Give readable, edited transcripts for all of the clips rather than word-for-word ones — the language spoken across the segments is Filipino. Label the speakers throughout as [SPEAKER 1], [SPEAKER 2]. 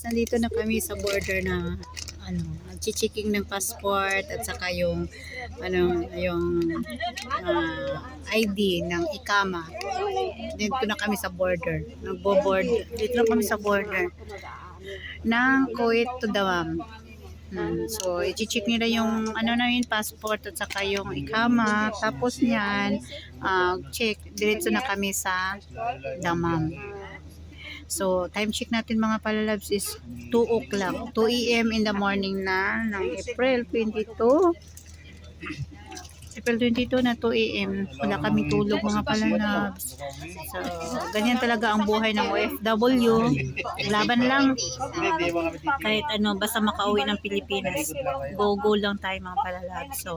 [SPEAKER 1] Nandito na kami sa border na nagchi-checking ng passport at saka yung ID ng ikama. Dito na kami sa border. Nagbo-board. Dito na kami sa border ng Kuwait to Dawam. So, i-check nila yung yung passport at saka yung ikama. Tapos niyan, check. Diretso na kami sa Damam. So, time check natin mga palalabs is 2 o'clock. 2 a.m. in the morning na ng April 22. April 22 na 2 a.m. Wala kami tulog mga palalabs. So, ganyan talaga ang buhay ng OFW. Laban lang. Kahit basta makauwi ng Pilipinas. Go lang tayo mga palalabs. So,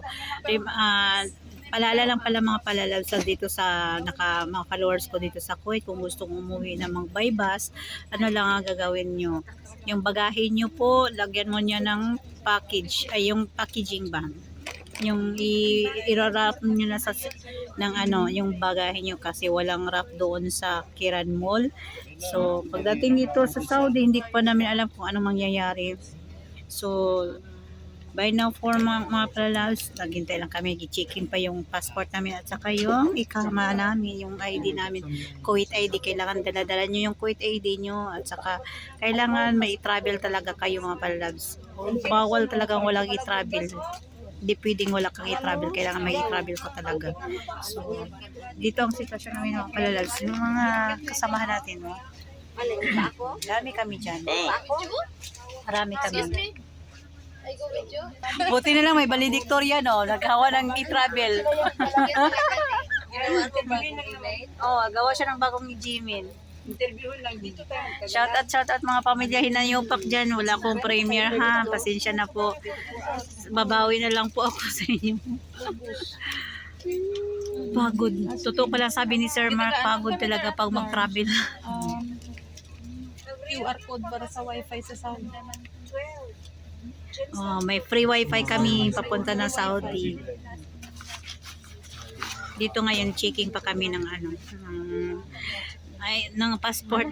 [SPEAKER 1] palala lang pala mga palalabs dito sa mga followers ko dito sa Kuwait, kung gustong umuwi na mag-by bus, lang ang gagawin nyo. Yung bagahe nyo po, lagyan mo niya ng package, ay yung packaging bag. Yung i-wrap nyo na yung bagahe nyo kasi walang wrap doon sa Kiran Mall. So, pagdating dito sa Saudi, hindi pa namin alam kung anong mangyayari. So, by now for mga palalabs, naghintay lang kami, i-check-in pa yung passport namin at saka yung ikama namin, yung ID namin, Kuwait ID. Kailangan dala-dala nyo yung Kuwait ID nyo at saka kailangan may i-travel talaga kayo mga palalabs. Bawal talagang walang i-travel. Hindi pwedeng wala kang i-travel, kailangan may i-travel ko talaga. So, dito ang sitwasyon namin mga palalabs. Yung mga kasamahan natin, marami kami dyan. Marami kami. Buti na lang may valedictorian, naghawa ng i-travel. Gawa siya ng bagong Jimin.
[SPEAKER 2] Interview lang dito tayo.
[SPEAKER 1] Shout out mga pamilya Hinayupak dyan. Wala akong premier ha. Pasensya na po. Babawi na lang po ako sa inyo. Pagod. Totoo pala sabi ni Sir Mark, pagod talaga pag mag-travel.
[SPEAKER 2] QR code para sa wifi sa Saudi.
[SPEAKER 1] May free wifi kami papunta na Saudi. Dito ngayon checking pa kami ng ng passport.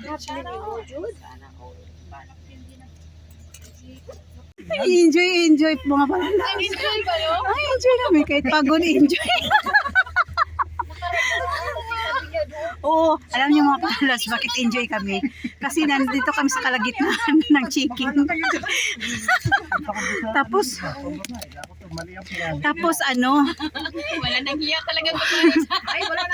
[SPEAKER 1] Enjoy mga pala.
[SPEAKER 2] Enjoy kayo?
[SPEAKER 1] Enjoy kami kahit pagod, enjoy. Oo, alam niyo mga palas, bakit enjoy kami? Kasi nandito kami sa kalagitnaan ng chicken. Tapos
[SPEAKER 2] Wala nang hiya talaga.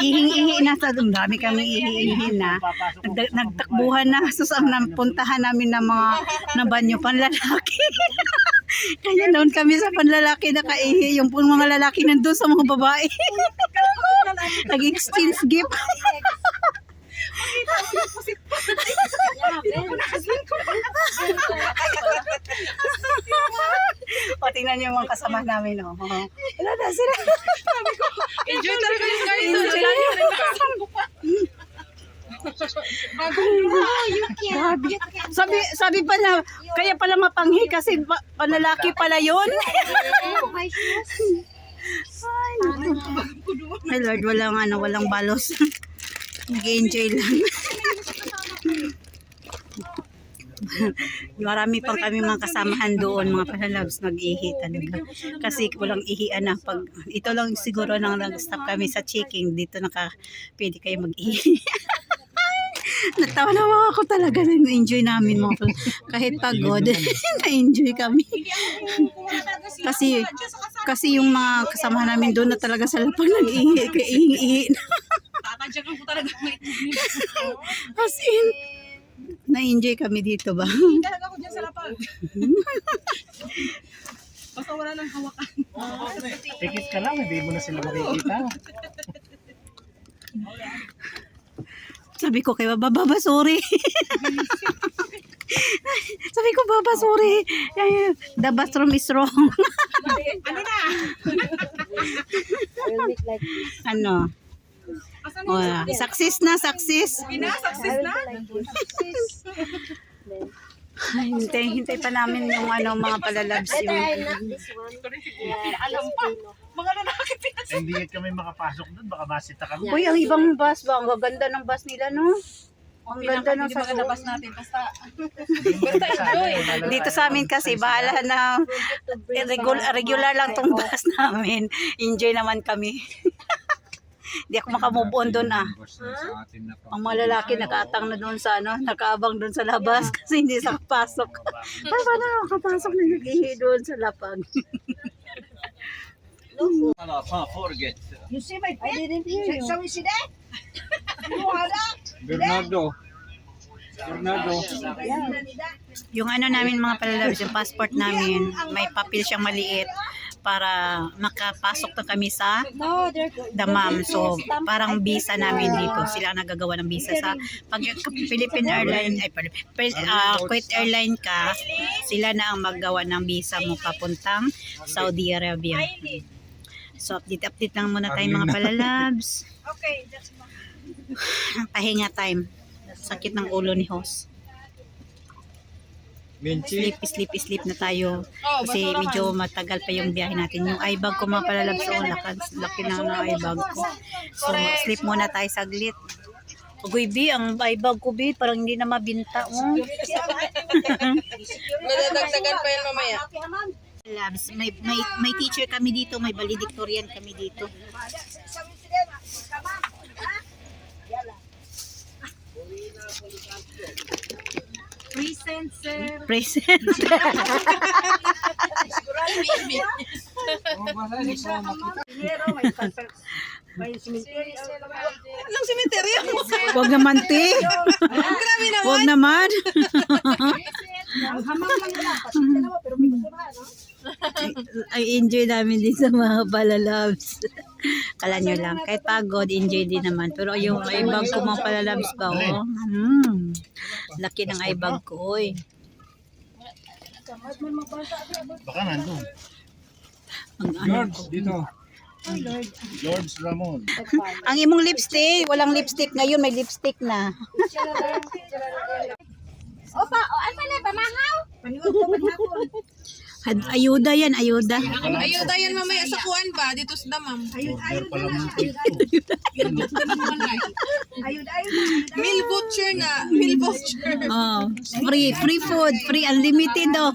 [SPEAKER 1] ihing-ihi na sa dami kami ihi na. Nagtakbuhan na sus ang napuntahan namin ng mga banyo panlalaki. Kaya noon kami sa panlalaki nakaihi, yung mga lalaki nandun sa mga babae. Nag-exchange gift. O, tingnan niyo mga kasama namin, wala na sila.
[SPEAKER 2] Enjoy talaga yung guys.
[SPEAKER 1] Sabi pa na, kaya pala mapanghi kasi panlalaki pala yun. Ay Lord, walang balos. Nag-enjoy lang. Marami pang kami mga kasamahan doon, mga palalabs, nag-ihi talaga. Kasi walang ihian na. Ito lang siguro nang nag-stop kami sa checking. Dito pwede kayo mag-ihi. Natawa na ako talaga. Na-enjoy namin mga kahit pagod. Na-enjoy kami. Kasi yung mga kasama namin doon na talaga sa lapang nag-ihi. Kaya ihi na.
[SPEAKER 2] Tatadyakan ko talaga.
[SPEAKER 1] As in, na-enjoy kami dito ba?
[SPEAKER 2] Talaga ako dyan sa lapag. Basta wala lang hawakan.
[SPEAKER 3] Tikit ka lang, hindi mo na sila makikita.
[SPEAKER 1] Sabi ko kay Baba, sorry. Sabi ko, Baba, sorry. The bathroom is wrong. Success na.
[SPEAKER 2] Success na?
[SPEAKER 1] Hintay pa namin yung mga palalabs yung.
[SPEAKER 2] Alam pa. Mga lalaki
[SPEAKER 3] Hindi kami makapasok doon, baka masita kami.
[SPEAKER 1] Uy, ang ibang bus ba? Ang gaganda ng bus nila, no? Ang ganda ng
[SPEAKER 2] Hindi ba labas natin? Basta
[SPEAKER 1] Dito sa amin kasi bahala na regular lang tong bus namin. Enjoy naman kami. Hindi ako makamove on doon Ang mga lalaki nakaatang na doon sa nakaabang doon sa labas kasi hindi sa kapasok. Paano nakapasok na nag-ihi doon sa lapag?
[SPEAKER 4] You see my face? I didn't hear you. So we see that?
[SPEAKER 3] Bernardo.
[SPEAKER 1] Yung namin mga palalabs, yung passport namin, may papel siyang maliit para makapasok na kami sa Damam. So, parang visa namin dito. Sila ang nagagawa ng visa sa pag Philippine Airline, Kuwait Airline ka, sila na ang maggawa ng visa mo papuntang Saudi Arabia. So, update lang muna tayo mga palalabs.
[SPEAKER 4] Okay, that's
[SPEAKER 1] Pahinga time. Sakit ng ulo ni Host.
[SPEAKER 3] Minchi.
[SPEAKER 1] Sleep na tayo. Kasi medyo matagal pa yung biyahe natin. Yung eye-bag ko mga palalabs, laki na ng eye-bag ko. So, sleep muna tayo saglit. Ugoy, B, ang eye-bag ko, B, parang hindi na mabinta.
[SPEAKER 2] madadagdagan pa yan mamaya.
[SPEAKER 1] Labs, may teacher kami dito, may valedictorian kami dito.
[SPEAKER 4] Present, sir.
[SPEAKER 1] Present.
[SPEAKER 2] Anong simenteryo?
[SPEAKER 1] Huwag naman, te.
[SPEAKER 2] Grabe naman.
[SPEAKER 1] Huwag naman. Ay, enjoy namin din sa mga palalabs. Kala nyo lang, kahit pagod, enjoy din naman. Pero yung eye-bag ko mga palalabs ba, laki ng eye-bag ko, oy.
[SPEAKER 3] Baka nandun.
[SPEAKER 1] Ang
[SPEAKER 3] George, dito. George Ramon.
[SPEAKER 1] Ang imong lipstick, walang lipstick ngayon, may lipstick na.
[SPEAKER 4] Opa, ano pala, pamahaw?
[SPEAKER 1] Ayuda yan, ayuda.
[SPEAKER 2] Ayuda yan mamaya sa kuan ba? Dito sa Damam.
[SPEAKER 3] Order pala mo ito.
[SPEAKER 2] Meal voucher na. Meal voucher.
[SPEAKER 1] Oh, free food, free unlimited daw.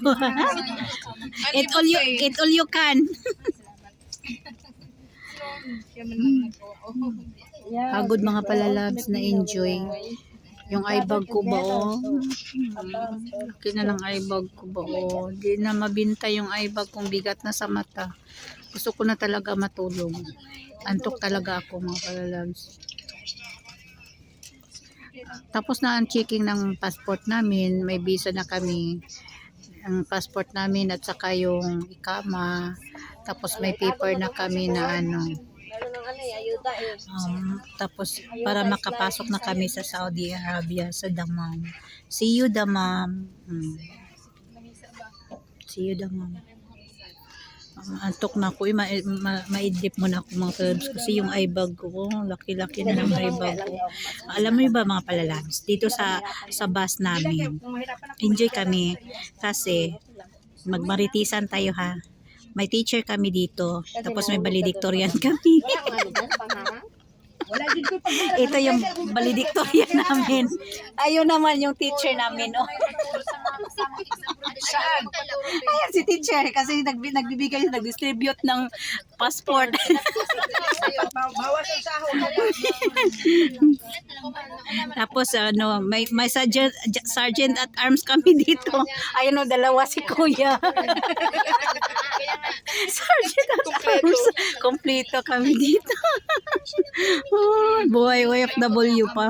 [SPEAKER 1] Eat all you can. Pagod mga palalabs na enjoy. Yung eye-bag ko ba, laki na lang eye-bag ko ba, di na mabinta yung eye-bag kong bigat na sa mata. Gusto ko na talaga matulog. Antok talaga ako mga palalabs. Tapos na ang checking ng passport namin, may visa na kami. Ang passport namin at saka yung ikama. Tapos may paper na kami na tapos para makapasok na kami sa Saudi Arabia, sa Damam. See you Damam. See you Damam. Antok na ako. Maidlip mo na ako mga palalabs kasi yung eye-bag ko, laki-laki na ng eye-bag ko. Alam mo ba mga palalabs, dito sa bus namin, enjoy kami kasi magmaritisan tayo ha. May teacher kami dito, tapos may valedictorian kami. Ito yung valedictorian namin. Ayun naman yung teacher namin. Ayan si teacher kasi nagbibigay, nag-distribute ng passport. Tapos may sergeant at arms kami dito. Ayun dalawa si kuya. Sergeant at arms. Kompleto kami dito. Buhay OFW pa.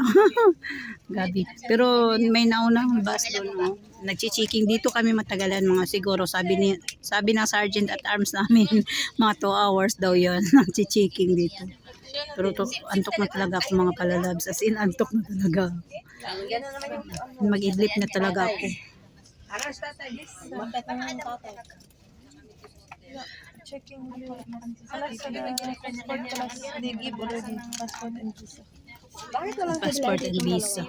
[SPEAKER 1] Gabi. Pero may naunang bus doon. Nagchi-checking dito kami matagalan mga siguro sabi ng sergeant at arms namin mga 2 hours daw yon nagchi-checking dito. Pero antok na talaga ako mga palalabs, as in antok na talaga. Mag-idlip na talaga ako.
[SPEAKER 2] Checking they give already passport and visa.
[SPEAKER 1] Passport and visa.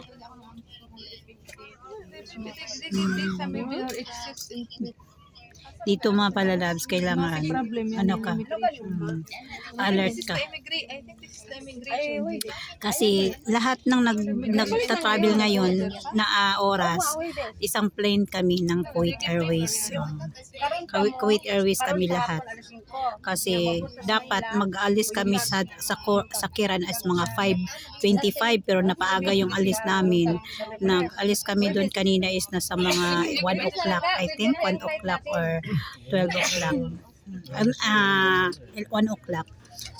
[SPEAKER 1] Dito mga palalabs, kailangan ano ka, alert ka.
[SPEAKER 2] I think this is the immigration.
[SPEAKER 1] Kasi lahat ng nagta-travel ngayon na oras, isang plane kami ng Kuwait Airways. Kuwait Airways kami lahat. Kasi dapat mag-alis kami sa Kiran as mga 5:25 pero napaaga yung alis namin. Nag-alis kami doon kanina is nasa mga 1 o'clock, I think 1 o'clock or 12 o'clock. 1 o'clock.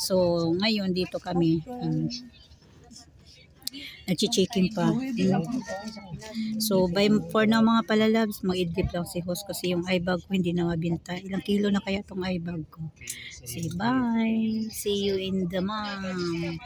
[SPEAKER 1] So, ngayon dito kami. Nag-checking pa. So, for now mga palalabs, mag-idlip lang si host kasi yung eyebag ko hindi na mabinta. Ilang kilo na kaya tong eyebag ko. Say bye. See you in the month.